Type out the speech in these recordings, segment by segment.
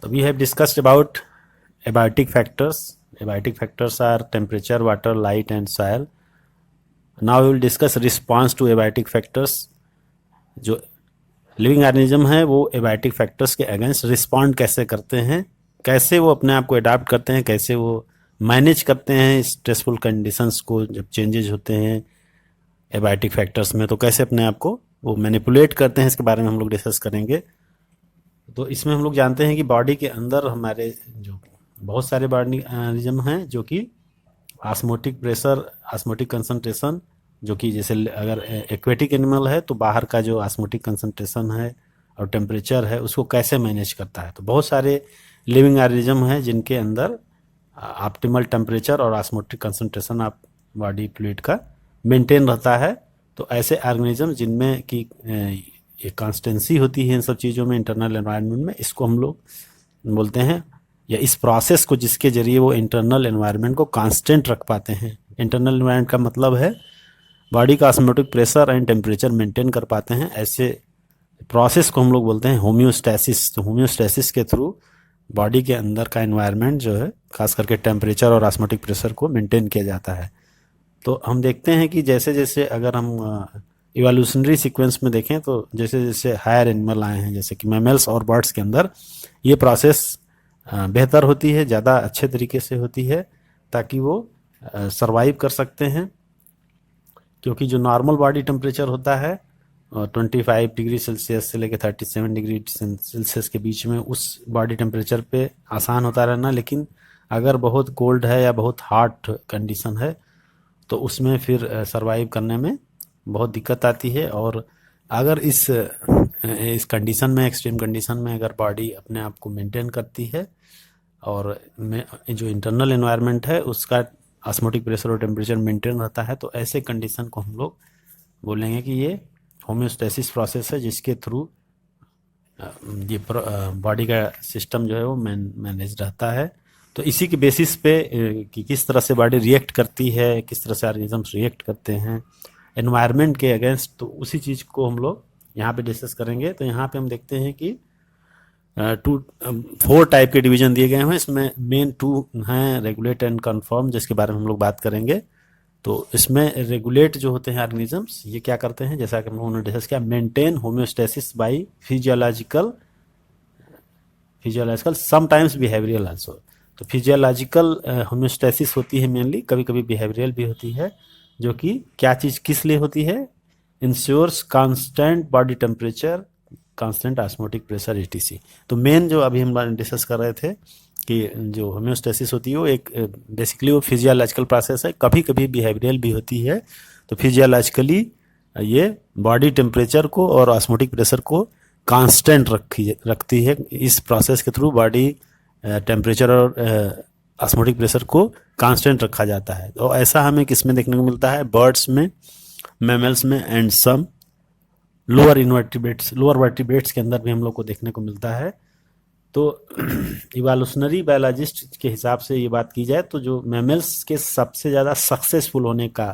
We have discussed about abiotic factors. Abiotic factors are temperature, water, light and soil. Now we will discuss response to abiotic factors. जो living organism है वो abiotic factors के against respond कैसे करते हैं, कैसे वो अपने आप को अडाप्ट करते हैं, कैसे वो मैनेज करते हैं स्ट्रेसफुल कंडीशंस को जब चेंजेज होते हैं एबायोटिक फैक्टर्स में, तो कैसे अपने आप को वो मैनिपुलेट करते हैं, इसके बारे में हम लोग डिस्कस करेंगे। तो इसमें हम लोग जानते हैं कि बॉडी के अंदर हमारे जो बहुत सारे बॉडी ऑर्गेनिज्म हैं जो कि ऑस्मोटिक प्रेशर, ऑस्मोटिक कंसंट्रेशन, जो कि जैसे अगर एक्वेटिक एनिमल है तो बाहर का जो ऑस्मोटिक कंसंट्रेशन है और टेम्परेचर है उसको कैसे मैनेज करता है। तो बहुत सारे लिविंग ऑर्गेनिज्म हैं जिनके अंदर ऑप्टिमल टेम्परेचर और osmotic concentration of body fluid का मेंटेन रहता है। तो ऐसे ऑर्गेनिज्म जिनमें की एक कांस्टेंसी होती है इन सब चीज़ों में, इंटरनल एनवायरनमेंट में, इसको हम लोग बोलते हैं, या इस प्रोसेस को जिसके जरिए वो इंटरनल एनवायरनमेंट को कांस्टेंट रख पाते हैं। इंटरनल एनवायरनमेंट का मतलब है बॉडी का osmotic pressure and temperature maintain कर पाते हैं। ऐसे प्रोसेस को हम लोग बोलते हैं होम्योस्टैसिस। तो होम्योस्टैसिस के थ्रू बॉडी के अंदर का एनवायरनमेंट जो है खास करके टेम्परेचर और ऑस्मोटिक प्रेशर को मेंटेन किया जाता है। तो हम देखते हैं कि जैसे जैसे अगर हम इवोल्यूशनरी सीक्वेंस में देखें तो जैसे जैसे हायर एनिमल आए हैं जैसे कि मैमल्स और बर्ड्स के अंदर ये प्रोसेस बेहतर होती है, ज़्यादा अच्छे तरीके से होती है ताकि वो सरवाइव कर सकते हैं। क्योंकि जो नॉर्मल बॉडी टेम्परेचर होता है 25 डिग्री सेल्सियस से लेकर 37 डिग्री सेल्सियस के बीच में, उस बॉडी टेम्परेचर पे आसान होता रहना। लेकिन अगर बहुत कोल्ड है या बहुत हॉट कंडीशन है तो उसमें फिर सरवाइव करने में बहुत दिक्कत आती है। और अगर इस कंडीशन में, एक्सट्रीम कंडीशन में अगर बॉडी अपने आप को मेंटेन करती है और जो इंटरनल एनवायरनमेंट है उसका ऑस्मोटिक प्रेशर और टेम्परेचर मेंटेन रहता है, तो ऐसे कंडीशन को हम लोग बोलेंगे कि ये होम्योस्टैसिस प्रोसेस है, जिसके थ्रू ये बॉडी का सिस्टम जो है वो मैनेज रहता है। तो इसी के बेसिस पे कि किस तरह से बॉडी रिएक्ट करती है, किस तरह से ऑर्गेनिजम्स रिएक्ट करते हैं एनवायरनमेंट के अगेंस्ट, तो उसी चीज़ को हम लोग यहाँ पे डिस्कस करेंगे। तो यहाँ पे हम देखते हैं कि 4 टाइप के डिवीजन दिए गए हैं। इसमें मेन 2 हैं, रेगुलेट एंड कन्फर्म, जिसके बारे में हम लोग बात करेंगे। तो इसमें रेगुलेट जो होते हैं ऑर्गेनिजम्स, ये क्या करते हैं, जैसा कि हम लोगों ने डिस्कस किया, maintain homeostasis by physiological sometimes behavioural also. तो फिजियोलॉजिकल होम्योस्टैसिस होती है मेनली, कभी कभी बिहेवियरल भी होती है, जो कि क्या चीज़ किस लिए होती है, ensures constant body temperature, constant osmotic pressure etc। तो मेन जो अभी हम डिस्कस कर रहे थे कि जो होम्योस्टैसिस होती है वो एक बेसिकली वो फिजियोलॉजिकल प्रोसेस है, कभी कभी बिहेवियरल भी होती है। तो फिजियोलॉजिकली ये बॉडी टेम्परेचर को और ऑस्मोटिक प्रेशर को कांस्टेंट रखती है। इस प्रोसेस के थ्रू बॉडी टेम्परेचर और ऑस्मोटिक प्रेशर को कांस्टेंट रखा जाता है। तो ऐसा हमें किस में देखने को मिलता है, बर्ड्स में, मैमल्स में एंड सम लोअर वर्टिब्रेट्स के अंदर भी हम लोग को देखने को मिलता है। तो इवोल्यूशनरी बायोलॉजिस्ट के हिसाब से ये बात की जाए तो जो मैमल्स के सबसे ज़्यादा सक्सेसफुल होने का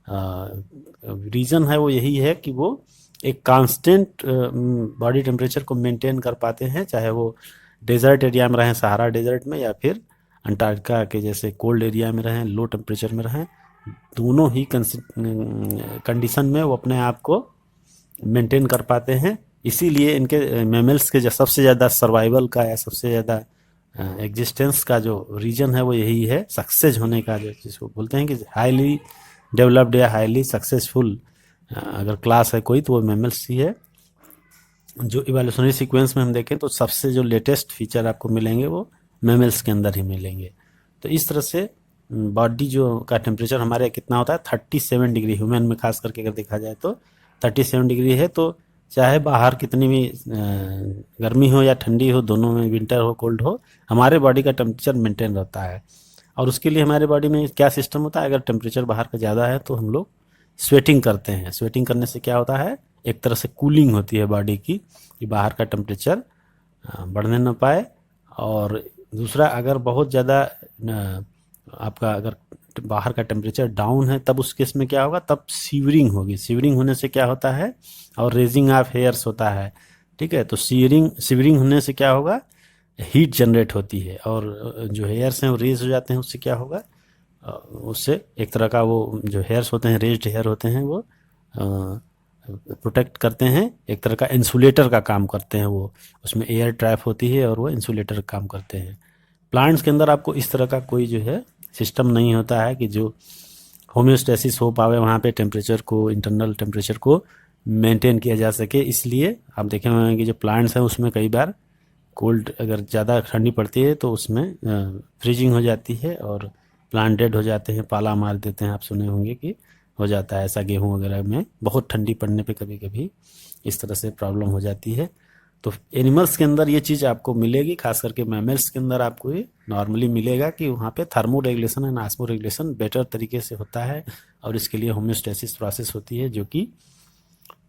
रीज़न है वो यही है कि वो एक कांस्टेंट बॉडी टेम्परेचर को मेंटेन कर पाते हैं, चाहे वो डेजर्ट एरिया में रहें, सहारा डेजर्ट में, या फिर अंटार्कटिका के जैसे कोल्ड एरिया में रहें, लो टेम्परेचर में रहें। दोनों ही कंडीशन में वो अपने आप को मेंटेन कर पाते हैं। इसीलिए इनके मैमल्स के जो सबसे ज़्यादा सर्वाइवल का या सबसे ज़्यादा एग्जिस्टेंस का जो रीजन है वो यही है, सक्सेस होने का, जो जिसको बोलते हैं कि हाईली डेवलप्ड या हाईली सक्सेसफुल अगर क्लास है कोई तो वो मैमल्स ही है। जो इवोल्यूशनरी सीक्वेंस में हम देखें तो सबसे जो लेटेस्ट फीचर आपको मिलेंगे वो मैमल्स के अंदर ही मिलेंगे। तो इस तरह से बॉडी जो का टेम्परेचर हमारे कितना होता है 37 डिग्री, ह्यूमन में खास करके अगर देखा जाए तो 37 डिग्री है। तो चाहे बाहर कितनी भी गर्मी हो या ठंडी हो, दोनों में, विंटर हो कोल्ड हो, हमारे बॉडी का टेम्परेचर मेंटेन रहता है। और उसके लिए हमारे बॉडी में क्या सिस्टम होता है, अगर टेम्परेचर बाहर का ज़्यादा है तो हम लोग स्वेटिंग करते हैं। स्वेटिंग करने से क्या होता है, एक तरह से कूलिंग होती है बॉडी की, कि बाहर का टेम्परेचर बढ़ने न पाए। और दूसरा, अगर बहुत ज़्यादा आपका अगर बाहर का टेम्परेचर डाउन है तब उस केस में क्या होगा, तब सीवरिंग होगी। सीवरिंग होने से क्या होता है, और रेजिंग ऑफ हेयर्स होता है, ठीक है। तो सीवरिंग होने से क्या होगा, हीट जनरेट होती है और जो हेयर्स हैं वो रेज हो जाते हैं। उससे क्या होगा, उससे एक तरह का वो जो हेयर्स होते हैं, रेज्ड हेयर होते हैं, वो प्रोटेक्ट करते हैं, एक तरह का इंसुलेटर का काम करते हैं वो। उसमें एयर ट्रैप होती है और वो इंसुलेटर का काम करते हैं। प्लांट्स के अंदर आपको इस तरह का कोई जो है सिस्टम नहीं होता है कि जो होम्योस्टेसिस हो पावे, वहाँ पे टेम्परेचर को, इंटरनल टेम्परेचर को मेंटेन किया जा सके। इसलिए आप देखे होंगे कि जो प्लांट्स हैं उसमें कई बार कोल्ड, अगर ज़्यादा ठंडी पड़ती है तो उसमें फ्रीजिंग हो जाती है और प्लांट डेड हो जाते हैं, पाला मार देते हैं। आप सुने होंगे कि हो जाता है ऐसा गेहूं वगैरह में, बहुत ठंडी पड़ने पे कभी कभी इस तरह से प्रॉब्लम हो जाती है। तो एनिमल्स के अंदर ये चीज़ आपको मिलेगी, खास करके मैमल्स के अंदर आपको ये नॉर्मली मिलेगा कि वहाँ पे thermo regulation and osmo regulation better तरीके से होता है और इसके लिए होम्योस्टेसिस प्रोसेस होती है जो कि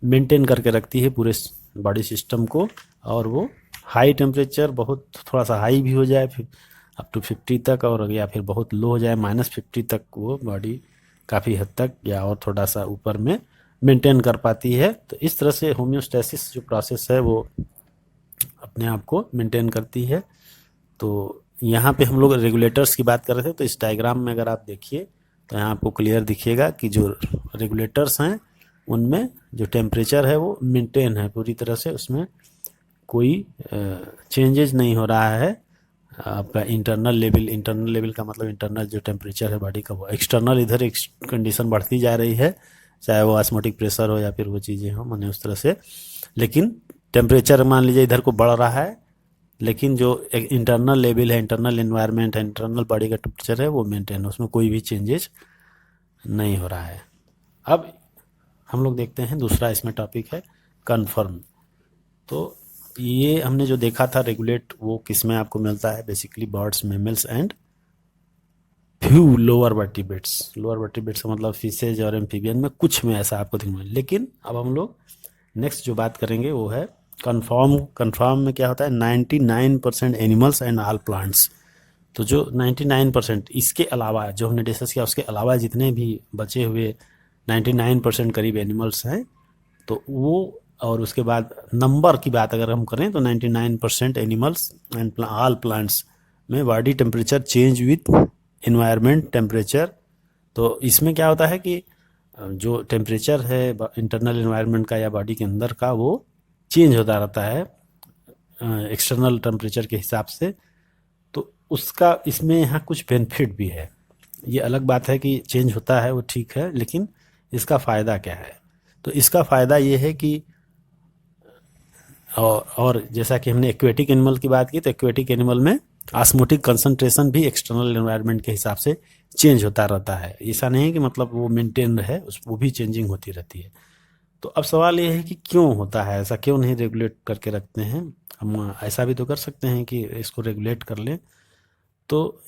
मेंटेन करके रखती है पूरे बॉडी सिस्टम को। और वो हाई टेम्परेचर, बहुत थोड़ा सा हाई भी हो जाए फिर अप टू 50 तक, और या फिर बहुत लो हो जाए -50 तक, वो बॉडी काफ़ी हद तक या और थोड़ा सा ऊपर में मेंटेन कर पाती है। तो इस तरह से होम्योस्टेसिस जो प्रोसेस है वो अपने आप को मेंटेन करती है। तो यहाँ पे हम लोग रेगुलेटर्स की बात कर रहे थे, तो इस डायग्राम में अगर आप देखिए तो यहाँ आपको क्लियर दिखिएगा कि जो रेगुलेटर्स हैं उनमें जो टेम्परेचर है वो मेंटेन है पूरी तरह से, उसमें कोई चेंजेज नहीं हो रहा है। आपका इंटरनल लेवल का मतलब इंटरनल जो टेम्परेचर है बॉडी का, वो एक्सटर्नल इधर एक कंडीशन बढ़ती जा रही है, चाहे वो ऑस्मोटिक प्रेशर हो या फिर वो चीज़ें हो, माने उस तरह से। लेकिन टेम्परेचर मान लीजिए इधर को बढ़ रहा है, लेकिन जो एक इंटरनल लेवल है, इंटरनल एनवायरनमेंट है, इंटरनल बॉडी का टेम्परेचर है वो मेंटेन है, उसमें कोई भी चेंजेज नहीं हो रहा है। अब हम लोग देखते हैं दूसरा इसमें टॉपिक है कन्फर्म। तो ये हमने जो देखा था रेगुलेट, वो किस में आपको मिलता है, basically birds, mammals and few lower vertebrates. Lower vertebrates का मतलब फिशेज और एम्फीबियन में कुछ में ऐसा आपको दिखने। लेकिन अब हम लोग नेक्स्ट जो बात करेंगे वो है कन्फर्म। कन्फर्म में क्या होता है, 99% एनिमल्स एंड ऑल प्लांट्स। तो जो 99%, इसके अलावा जो हमने डिस्कस किया उसके अलावा जितने भी बचे हुए 99% करीब एनिमल्स हैं, तो वो, और उसके बाद नंबर की बात अगर हम करें तो 99% एनिमल्स एंड ऑल प्लांट्स में body temperature change with environment temperature. तो इसमें क्या होता है कि जो टेम्परेचर है इंटरनल इन्वायरमेंट का या बॉडी के अंदर का, वो चेंज होता रहता है एक्सटर्नल टेम्परेचर के हिसाब से। तो उसका इसमें यहाँ कुछ बेनिफिट भी है। ये अलग बात है कि चेंज होता है वो ठीक है, लेकिन इसका फ़ायदा क्या है? तो इसका फ़ायदा ये है कि और जैसा कि हमने एक्वेटिक एनिमल की बात की, तो एक्वेटिक एनिमल में ऑस्मोटिक कंसंट्रेशन भी एक्सटर्नल एनवायरनमेंट के हिसाब से चेंज होता रहता है। ऐसा नहीं है कि मतलब वो मेंटेन रहे, वो भी चेंजिंग होती रहती है। तो अब सवाल ये है कि क्यों होता है ऐसा, क्यों नहीं रेगुलेट करके रखते हैं? हम ऐसा भी तो कर सकते हैं कि इसको रेगुलेट कर लें। तो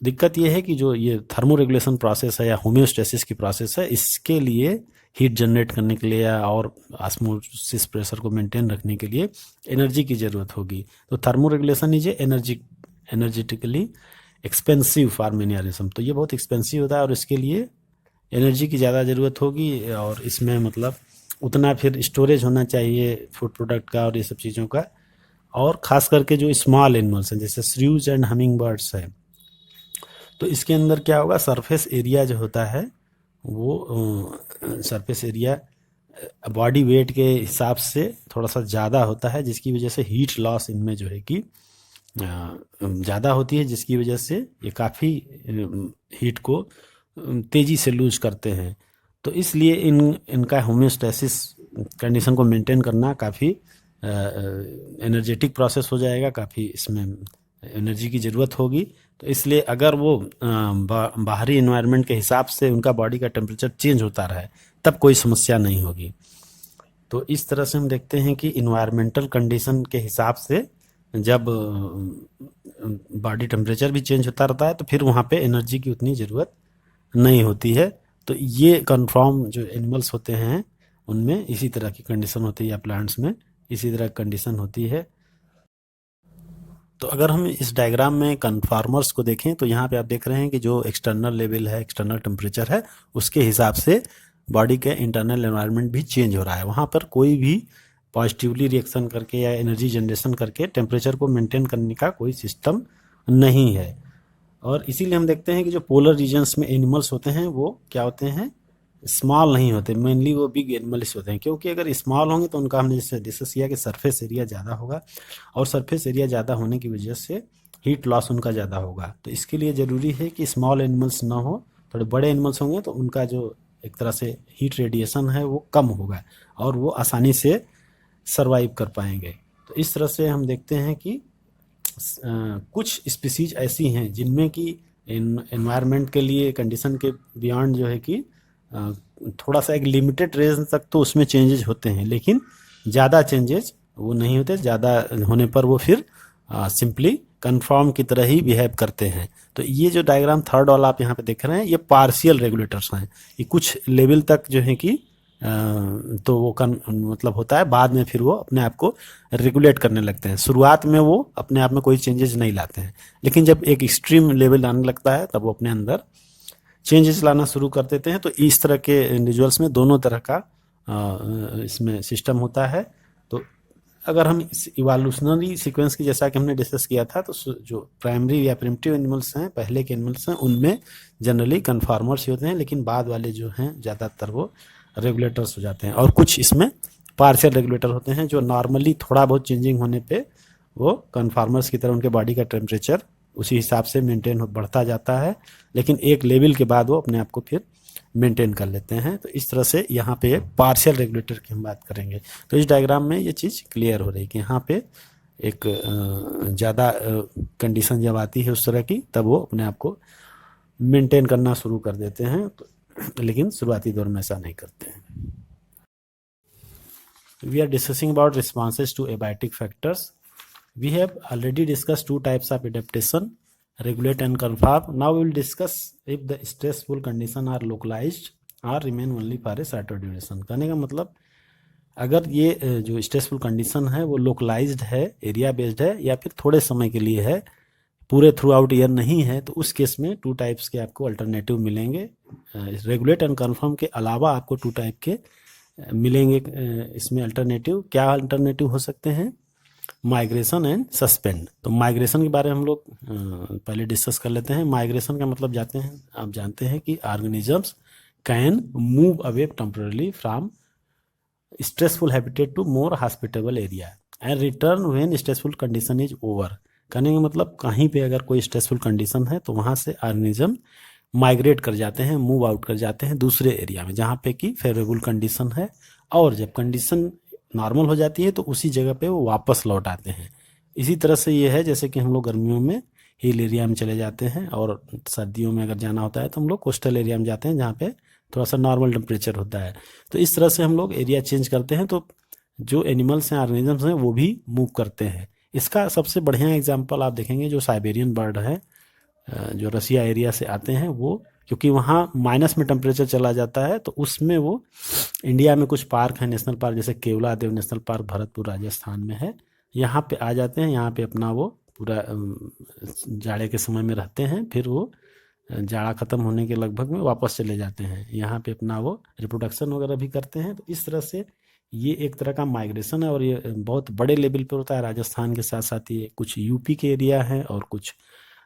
दिक्कत ये है कि जो ये थर्मो रेगुलेशन प्रोसेस है या होम्योस्टेसिस की प्रोसेस है, इसके लिए हीट जनरेट करने के लिए और ऑस्मोसिस प्रेशर को मेंटेन रखने के लिए एनर्जी की ज़रूरत होगी। तो thermo regulation is energetically expensive for many organism. तो ये बहुत एक्सपेंसिव होता है और इसके लिए एनर्जी की ज़्यादा ज़रूरत होगी, और इसमें मतलब उतना फिर स्टोरेज होना चाहिए फूड प्रोडक्ट का और ये सब चीज़ों का। और ख़ास करके जो स्मॉल एनिमल्स हैं जैसे श्रीव्स एंड हमिंग बर्ड्स है, तो इसके अंदर क्या होगा, सरफेस एरिया जो होता है वो सरफेस एरिया बॉडी वेट के हिसाब से थोड़ा सा ज़्यादा होता है, जिसकी वजह से हीट लॉस इनमें जो है कि ज़्यादा होती है, जिसकी वजह से ये काफ़ी हीट को तेज़ी से लूज करते हैं। तो इसलिए इनका होम्योस्टेसिस कंडीशन को मेंटेन करना काफ़ी एनर्जेटिक प्रोसेस हो जाएगा, काफ़ी इसमें एनर्जी की ज़रूरत होगी। तो इसलिए अगर वो बाहरी एनवायरनमेंट के हिसाब से उनका बॉडी का टेम्परेचर चेंज होता रहे तब कोई समस्या नहीं होगी। तो इस तरह से हम देखते हैं कि इन्वायरमेंटल कंडीशन के हिसाब से जब बॉडी टेम्परेचर भी चेंज होता रहता है तो फिर वहाँ पे एनर्जी की उतनी ज़रूरत नहीं होती है। तो ये कन्फर्म जो एनिमल्स होते हैं उनमें इसी तरह की कंडीशन होती है, या प्लांट्स में इसी तरह की कंडीशन होती है। तो अगर हम इस डायग्राम में कन्फार्मर्स को देखें तो यहाँ पे आप देख रहे हैं कि जो एक्सटर्नल लेवल है, एक्सटर्नल टेम्परेचर है, उसके हिसाब से बॉडी के इंटरनल एनवायरनमेंट भी चेंज हो रहा है। वहाँ पर कोई भी पॉजिटिवली रिएक्शन करके या एनर्जी जनरेशन करके टेम्परेचर को मेंटेन करने का कोई सिस्टम नहीं है। और इसीलिए हम देखते हैं कि जो पोलर रीजन्स में एनिमल्स होते हैं वो क्या होते हैं, स्मॉल नहीं होते, मेनली वो बिग एनिमल्स होते हैं, क्योंकि अगर स्मॉल होंगे तो उनका हमने जैसे डिस्कस किया कि सरफेस एरिया ज़्यादा होगा, और सरफेस एरिया ज़्यादा होने की वजह से हीट लॉस उनका ज़्यादा होगा। तो इसके लिए ज़रूरी है कि स्मॉल एनिमल्स ना हो, थोड़े बड़े एनिमल्स होंगे तो उनका जो एक तरह से हीट रेडिएशन है वो कम होगा और वो आसानी से सरवाइव कर पाएंगे। तो इस तरह से हम देखते हैं कि कुछ स्पीसीज ऐसी हैं जिनमें कि एनवायरनमेंट के लिए कंडीशन के बियॉन्ड जो है कि थोड़ा सा एक लिमिटेड रेंज तक तो उसमें चेंजेज होते हैं, लेकिन ज़्यादा चेंजेज वो नहीं होते, ज़्यादा होने पर वो फिर सिंपली कन्फर्म की तरह ही बिहेव करते हैं। तो ये जो डायग्राम थर्ड वाला आप यहाँ पे देख रहे हैं, ये पार्शियल रेगुलेटर्स हैं। ये कुछ लेवल तक जो है कि तो वो मतलब होता है, बाद में फिर वो अपने आप को रेगुलेट करने लगते हैं। शुरुआत में वो अपने आप में कोई चेंजेस नहीं लाते हैं, लेकिन जब एक एक्सट्रीम लेवल आने लगता है तब वो अपने अंदर चेंजेस लाना शुरू कर देते हैं। तो इस तरह के इंडिविजुअल्स में दोनों तरह का इसमें सिस्टम होता है। तो अगर हम इस इवोल्यूशनरी सीक्वेंस की जैसा कि हमने डिस्कस किया था, तो जो प्राइमरी या प्रिमिटिव एनिमल्स हैं, पहले के एनिमल्स हैं, उनमें जनरली कन्फार्मर्स होते हैं, लेकिन बाद वाले जो हैं ज़्यादातर वो रेगुलेटर्स हो जाते हैं। और कुछ इसमें पार्शियल रेगुलेटर होते हैं जो नॉर्मली थोड़ा बहुत चेंजिंग होने पे वो कन्फार्मर्स की तरह उनके बॉडी का टेम्परेचर उसी हिसाब से मेंटेन बढ़ता जाता है, लेकिन एक लेवल के बाद वो अपने आप को फिर मेंटेन कर लेते हैं। तो इस तरह से यहाँ पे पार्शियल रेगुलेटर की हम बात करेंगे। तो इस डायग्राम में ये चीज़ क्लियर हो रही है कि यहाँ पे एक ज़्यादा कंडीशन जब आती है उस तरह की, तब वो अपने आप को मेंटेन करना शुरू कर देते हैं, लेकिन शुरुआती दौर में ऐसा नहीं करते हैं। We are discussing about responses to abiotic factors. We have already discussed two types of adaptation, regulate and conform. Now we will discuss if the stressful condition are localized or remain only for a shorter duration. कहने का मतलब अगर ये जो stressful condition है वो localised है, area based है, या फिर थोड़े समय के लिए है, पूरे थ्रू आउट ईयर नहीं है, तो उस केस में टू टाइप्स के आपको अल्टरनेटिव मिलेंगे। रेगुलेट एंड कन्फर्म के अलावा आपको टू टाइप के मिलेंगे इसमें अल्टरनेटिव। क्या अल्टरनेटिव हो सकते हैं? Migration and suspend. तो माइग्रेशन के बारे में हम लोग पहले डिस्कस कर लेते हैं। माइग्रेशन का मतलब आप जानते हैं कि organisms can move away temporarily from stressful habitat to more hospitable area and return when stressful condition is over. कहने का मतलब कहीं पे अगर कोई स्ट्रेसफुल कंडीशन है तो वहाँ से ऑर्गेनिज्म माइग्रेट कर जाते हैं, मूव आउट कर जाते हैं दूसरे एरिया में जहाँ पे कि फेवरेबल कंडीशन है, और जब कंडीशन नॉर्मल हो जाती है तो उसी जगह पे वो वापस लौट आते हैं। इसी तरह से ये है जैसे कि हम लोग गर्मियों में हिल एरिया में चले जाते हैं, और सर्दियों में अगर जाना होता है तो हम लोग कोस्टल एरिया में जाते हैं जहाँ पे थोड़ा सा नॉर्मल टेम्परेचर होता है। तो इस तरह से हम लोग एरिया चेंज करते हैं, तो जो एनिमल्स हैं, ऑर्गेनिजम्स हैं, वो भी मूव करते हैं। इसका सबसे बढ़िया एग्जाम्पल आप देखेंगे जो साइबेरियन बर्ड है, जो रसिया एरिया से आते हैं, वो क्योंकि वहाँ माइनस में टेम्परेचर चला जाता है, तो उसमें वो इंडिया में कुछ पार्क हैं, नेशनल पार्क, जैसे केवलादेव नेशनल पार्क भरतपुर राजस्थान में है, यहाँ पे आ जाते हैं, यहाँ पे अपना वो पूरा जाड़े के समय में रहते हैं, फिर वो जाड़ा ख़त्म होने के लगभग में वापस चले जाते हैं, यहाँ पे अपना वो रिप्रोडक्शन वगैरह भी करते हैं। तो इस तरह से ये एक तरह का माइग्रेशन है, और ये बहुत बड़े लेवल पर होता है। राजस्थान के साथ साथ ये कुछ यूपी के एरिया हैं और कुछ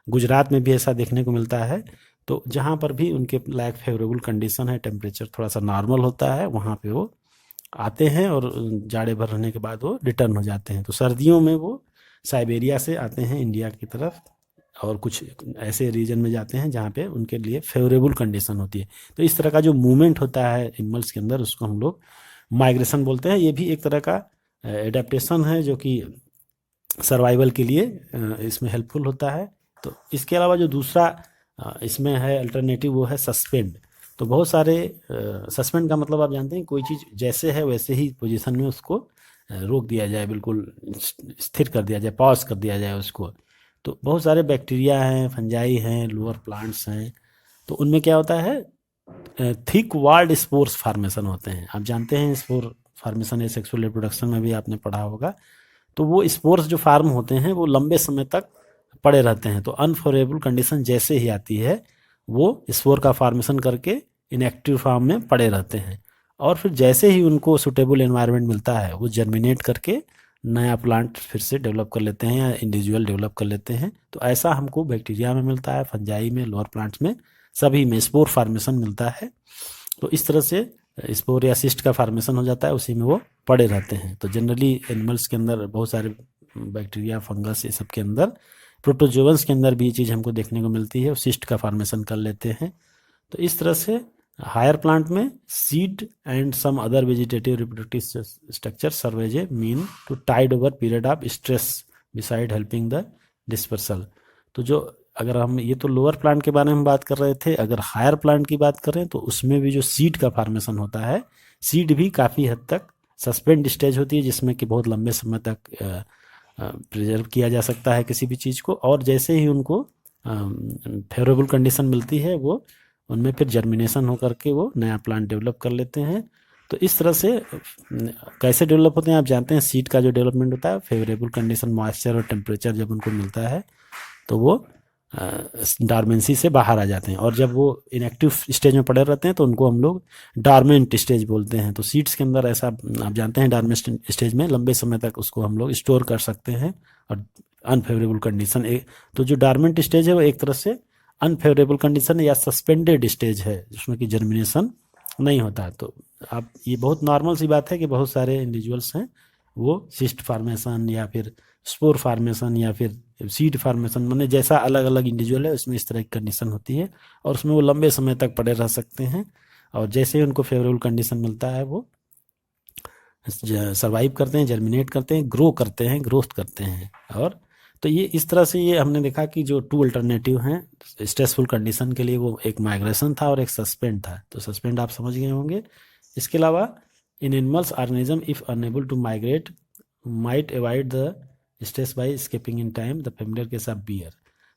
गुजरात में भी ऐसा देखने को मिलता है। तो जहाँ पर भी उनके लायक फेवरेबल कंडीशन है, टेम्परेचर थोड़ा सा नॉर्मल होता है, वहाँ पे वो आते हैं और जाड़े भर रहने के बाद वो रिटर्न हो जाते हैं। तो सर्दियों में वो साइबेरिया से आते हैं इंडिया की तरफ, और कुछ ऐसे रीजन में जाते हैं जहाँ पे उनके लिए फेवरेबल कंडीशन होती है। तो इस तरह का जो मूवमेंट होता है एनिमल्स के अंदर, उसको हम लोग माइग्रेशन बोलते हैं। ये भी एक तरह का एडेप्टेशन है जो कि सर्वाइवल के लिए इसमें हेल्पफुल होता है। तो इसके अलावा जो दूसरा इसमें है अल्टरनेटिव, वो है सस्पेंड। तो बहुत सारे सस्पेंड का मतलब आप जानते हैं, कोई चीज़ जैसे है वैसे ही पोजीशन में उसको रोक दिया जाए, बिल्कुल स्थिर कर दिया जाए, पॉज कर दिया जाए उसको। तो बहुत सारे बैक्टीरिया हैं, फंजाई हैं, लोअर प्लांट्स हैं, तो उनमें क्या होता है, थिक वॉल्ड स्पोर्स फार्मेशन होते हैं। आप जानते हैं स्पोर फार्मेशन सेक्सुअल रिप्रोडक्शन में भी आपने पढ़ा होगा। तो वो स्पोर्स जो फार्म होते हैं वो लंबे समय तक पड़े रहते हैं। तो अनफेवरेबल कंडीशन जैसे ही आती है वो स्पोर का फार्मेशन करके इनएक्टिव फॉर्म में पड़े रहते हैं, और फिर जैसे ही उनको सुटेबल एनवायरनमेंट मिलता है वो जर्मिनेट करके नया प्लांट फिर से डेवलप कर लेते हैं या इंडिविजुअल डेवलप कर लेते हैं। तो ऐसा हमको बैक्टीरिया में मिलता है, फंजाई में, लोअर प्लांट्स में, सभी में स्पोर फार्मेशन मिलता है। तो इस तरह से स्पोर या सिस्ट का फार्मेशन हो जाता है, उसी में वो पड़े रहते हैं। तो जनरली एनिमल्स के अंदर बहुत सारे बैक्टीरिया, फंगस, ये सब के अंदर, प्रोटोजोअन्स के अंदर भी ये चीज़ हमको देखने को मिलती है, वो सिस्ट का फार्मेशन कर लेते हैं। तो इस तरह से हायर प्लांट में seed and some other vegetative reproductive structure serve as a mean to tide over period of stress beside helping the dispersal. तो जो, अगर हम, ये तो लोअर प्लांट के बारे में बात कर रहे थे, अगर हायर प्लांट की बात करें तो उसमें भी जो सीड का फार्मेशन होता है, सीड भी काफ़ी हद तक सस्पेंड स्टेज होती है, जिसमें कि बहुत लंबे समय तक प्रिजर्व किया जा सकता है किसी भी चीज़ को। और जैसे ही उनको फेवरेबल कंडीशन मिलती है, वो उनमें फिर जर्मिनेशन होकर के वो नया प्लांट डेवलप कर लेते हैं। तो इस तरह से कैसे डेवलप होते हैं आप जानते हैं। सीड का जो डेवलपमेंट होता है, फेवरेबल कंडीशन, मॉइस्चर और टेम्परेचर जब उनको मिलता है तो वो डार्मेंसी से बाहर आ जाते हैं। और जब वो इनएक्टिव स्टेज में पड़े रहते हैं तो उनको हम लोग डार्मेंट स्टेज बोलते हैं। तो सीड्स के अंदर ऐसा आप जानते हैं, डार्मेंट स्टेज में लंबे समय तक उसको हम लोग स्टोर कर सकते हैं। और अनफेवरेबल कंडीशन, तो जो डार्मेंट स्टेज है वो एक तरह से अनफेवरेबल कंडीशन या सस्पेंडेड स्टेज है, जिसमें कि जर्मिनेशन नहीं होता। तो आप, ये बहुत नॉर्मल सी बात है कि बहुत सारे इंडिविजुअल्स हैं वो सिस्ट फार्मेशन या फिर स्पोर फार्मेशन या फिर सीड फार्मेशन, मैंने जैसा अलग अलग इंडिविजुअल है उसमें इस तरह की कंडीशन होती है, और उसमें वो लंबे समय तक पड़े रह सकते हैं। और जैसे ही उनको फेवरेबल कंडीशन मिलता है वो सर्वाइव करते हैं, जर्मिनेट करते हैं, ग्रो करते हैं, ग्रोथ करते हैं। और तो ये इस तरह से ये हमने देखा कि जो टू अल्टरनेटिव हैं स्ट्रेसफुल कंडीशन के लिए, वो एक माइग्रेशन था और एक सस्पेंड था। तो सस्पेंड आप समझ गए होंगे। इसके अलावा इन animals organism if unable to migrate might avoid the stress by escaping in time. The familiar case of bear.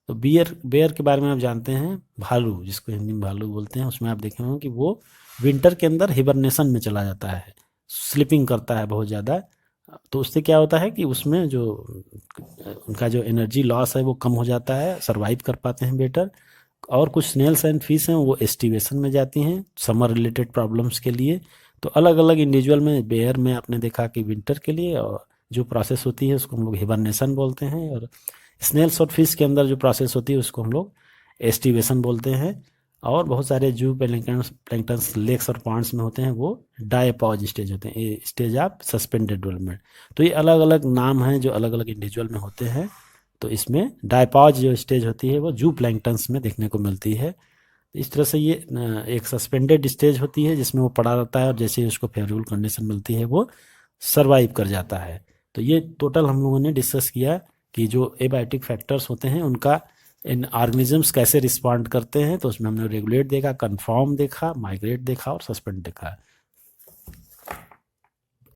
तो बेयर के बारे में आप जानते हैं, भालू, जिसको हिंदी में भालू बोलते हैं, उसमें आप देखे होंगे कि वो विंटर के अंदर हिबरनेशन में चला जाता है, स्लीपिंग करता है बहुत ज़्यादा। तो उससे क्या होता है कि उसमें जो उनका जो एनर्जी लॉस है वो कम हो जाता है, सर्वाइव कर पाते हैं बेटर। और कुछ स्नेल्स एंड फिश हैं वो एस्टिवेशन में जाती हैं समर रिलेटेड प्रॉब्लम्स के लिए। तो अलग अलग इंडिविजुअल में, बेयर में आपने देखा कि विंटर के लिए और जो प्रोसेस होती है उसको हम लोग हिबरनेशन बोलते हैं, और स्नेल्स और फिश के अंदर जो प्रोसेस होती है उसको हम लोग एस्टिवेशन बोलते हैं। और बहुत सारे जू प्लैंक्टन्स लेक्स और पॉन्ड्स में होते हैं वो डायपॉज स्टेज होते हैं, ये स्टेज ऑफ सस्पेंडेड डेवलपमेंट। तो ये अलग अलग नाम हैं जो अलग अलग इंडिविजुअल में होते हैं। तो इसमें डायपॉज जो स्टेज होती है वो जू प्लैंक्टन्स में देखने को मिलती है। इस तरह से ये एक सस्पेंडेड स्टेज होती है जिसमें वो पड़ा रहता है, और जैसे ही उसको फेवरेबल कंडीशन मिलती है वो सर्वाइव कर जाता है। तो ये टोटल हम लोगों ने डिस्कस किया कि जो एबायोटिक फैक्टर्स होते हैं उनका इन ऑर्गेनिजम्स कैसे रिस्पॉन्ड करते हैं। तो उसमें हमने रेगुलेट देखा, कन्फॉर्म देखा, माइग्रेट देखा और सस्पेंड देखा।